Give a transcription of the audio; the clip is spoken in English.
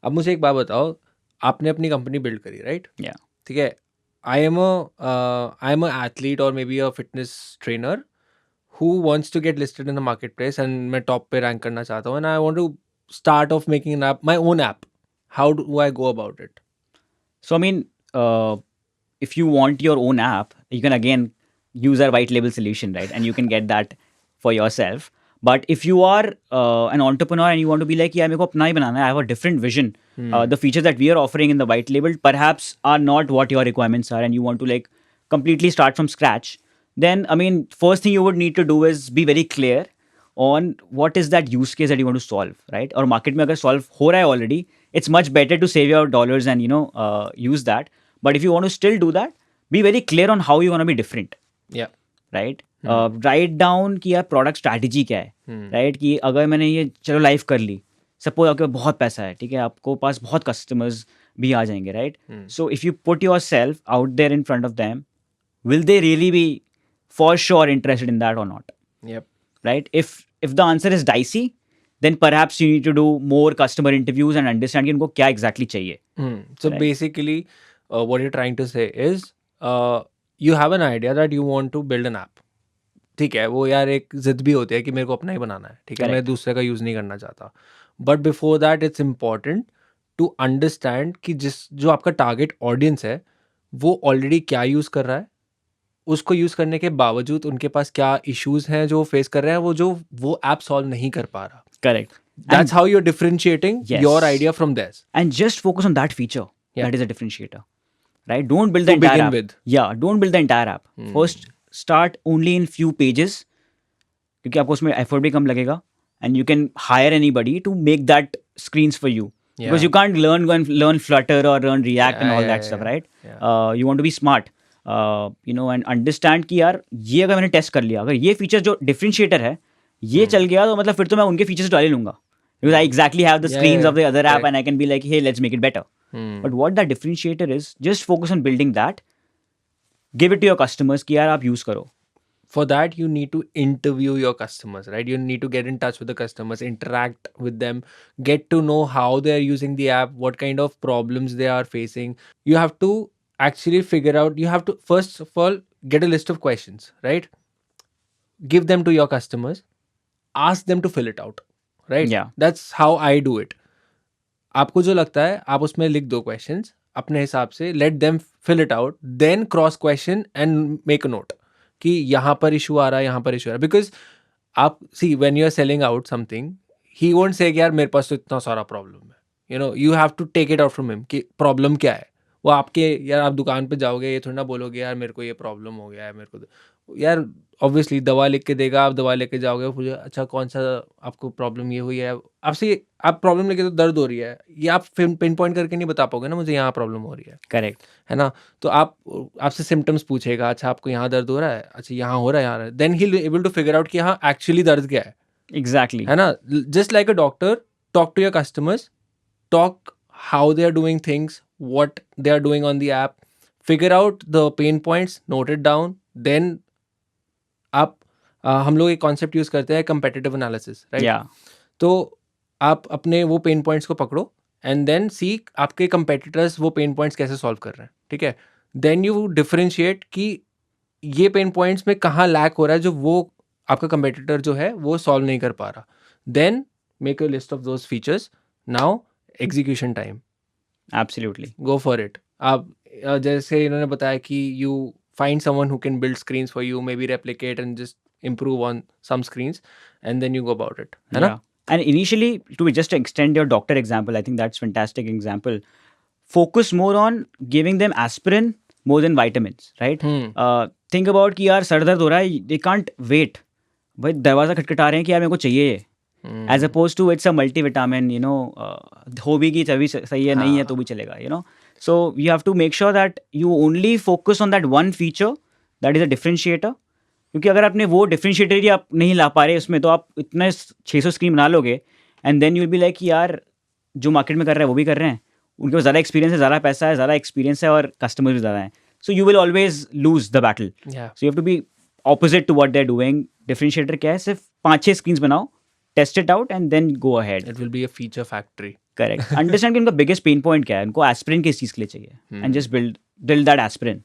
अब मुझे एक बात बताओ, आपने अपनी कंपनी बिल्ड करी, राइट? Yeah. ठीक है, आई एम एथलीट और may be a fitness trainer who wants to get listed in the marketplace and मैं टॉप पे रैंक करना चाहता हूँ and I want to start off making an app, my own app. How do I go about it? So I mean, if you want your own app, you can again use our white label solution, right? And you can get that for yourself. But if you are an entrepreneur and you want to be like, yeah, मेरे को अपना ही बनाना है, I have a different vision. The features that we are offering in the white label perhaps are not what your requirements are, and you want to like completely start from scratch. Then I mean, first thing you would need to do is be very clear on what is that use case that you want to solve, right? और market में अगर solve हो रहा है already, it's much better to save your dollars and use that. But if you want to still do that, be very clear on how you want to be different, Yeah. right? Write down कि यार product strategy क्या है, right? कि अगर मैंने ये चलो live कर ली, suppose आपके पास बहुत पैसा है, ठीक है, आपको पास बहुत customers भी आ जाएंगे, right? So if you put yourself out there in front of them, will they really be for sure interested in that or not? Yep. Right? If the answer is dicey, then perhaps you need to do more customer interviews and understand कि उनको क्या exactly चाहिए. So Right. basically, what you're trying to say is, you have an idea that you want to build an app. ठीक है, वो यार एक जिद भी होती है कि मेरे को अपना ही बनाना है, ठीक है, मैं Correct. दूसरे का यूज़ नहीं करना चाहता. But before that it's important to understand कि जो आपका टारगेट ऑडियंस है वो ऑलरेडी क्या यूज़ कर रहा है, उसको यूज़ करने के बावजूद उनके पास क्या इश्यूज हैं जो फेस कर रहे हैं, वो ऐप सॉल्व नहीं कर पा रहा. Correct. That's how you're differentiating Yes. your idea from theirs. And just focus on that feature. Yeah. That is a differentiator. Right? Don't build the To entire begin app. with. Yeah, don't build the entire app. First, start only in few pages. क्योंकि आपको उसमें effort भी कम लगेगा. And you can hire anybody to make that screens for you. Yeah. Because you can't learn Flutter or learn React and all that stuff, right? Yeah. You want to be smart. And understand कि यार ये अगर मैंने test कर लिया, अगर ये feature जो डिफरेंशिएटर है ये चल गया, तो मतलब फिर तो मैं उनके फीचर्स डाल ही लूंगा. Because I exactly have the screens yeah, of the other app correct. and I can be like, hey, let's make it better. But what that differentiator is, just focus on building that. Give it to your customers कि यार आप use करो. For that you need to interview your customers, right? You need to get in touch with the customers, interact with them, get to know how they are using the app, what kind of problems they are facing. You have to actually figure out, you have to first of all get a list of questions, right? Give them to your customers, ask them to fill it out, right? Yeah. That's how I do it. आपको जो लगता है आप उसमें लिख दो questions अपने हिसाब से, let them fill it out, then cross question and make a note कि यहाँ पर इशू आ रहा है, यहाँ पर इशू आ रहा है. बिकॉज आप see when you are selling out something, he won't say कि यार मेरे पास तो इतना सारा प्रॉब्लम है. You have to take it out from him कि प्रॉब्लम क्या है. वो आपके यार आप दुकान पे जाओगे, ये थोड़ी ना बोलोगे यार मेरे को ये प्रॉब्लम हो गया है, मेरे को यार ऑब्वियसली दवा लिख के देगा, आप दवा लेके जाओगे, पूछे अच्छा कौन सा आपको प्रॉब्लम ये हुई है, आपसे आप प्रॉब्लम लेके तो दर्द हो रही है, ये आप पिन पॉइंट करके नहीं बता पाओगे ना मुझे यहाँ प्रॉब्लम हो रही है. Correct. है ना? तो आपसे सिम्टम्स पूछेगा, अच्छा आपको यहाँ दर्द हो रहा है, अच्छा यहाँ हो रहा है, यहाँ, then he able to figure out कि हाँ एक्चुअली दर्द क्या है. Exactly. है ना? Just like a doctor, talk to your customers, talk how they are doing things, what they are doing on the app, figure out the pain points, note it down, then आप हम लोग एक concept use करते हैं competitive analysis, right? Yeah. तो आप अपने वो पेन पॉइंट्स को पकड़ो एंड देन सी आपके कंपेटिटर्स वो पेन पॉइंट्स कैसे सॉल्व कर रहे हैं, ठीक है? देन यू डिफरेंशिएट कि ये पेन पॉइंट्स में कहाँ लैक हो रहा है जो वो आपका कंपेटिटर जो है वो सॉल्व नहीं कर पा रहा. Then make a list of those features. Now execution time, Absolutely. Go for it. आप जैसे इन्होंने बताया कि you find someone who can build screens for you, maybe replicate and just improve on some screens, and then you go about it. है ना? Yeah. And initially, to just extend your doctor example, I think that's fantastic example. Focus more on giving them aspirin more than vitamins, right? Think about कि यार sir दर्द हो रहा है, they can't wait. भाई दरवाजा खटखटा रहे हैं कि यार मेरे को चाहिए ये. As opposed to it's a multivitamin, हो भी कि तभी सही है, नहीं है तो भी चलेगा, So you have to make sure that you only focus on that one feature that is a differentiator. क्योंकि अगर आपने वो डिफरेंशिएटर ही आप नहीं ला पा रहे उसमें, तो आप इतने 600 स्क्रीन बना लोगे and then you will be like यार जो मार्केट में कर रहे हैं वो भी कर रहे हैं, उनके पास ज़्यादा एक्सपीरियंस है, ज़्यादा पैसा है, ज़्यादा एक्सपीरियंस है और कस्टमर भी ज़्यादा हैं. So you will always lose the battle. So you have to be opposite to what they are doing. Differentiator क्या है? सिर्फ 5-6 स्क्रीन बनाओ, test it out and then go ahead. It will be a feature factory. Correct, understand कि उनका biggest pain point क्या है, उनको aspirin किस चीज़ के लिए चाहिए, and just build that aspirin.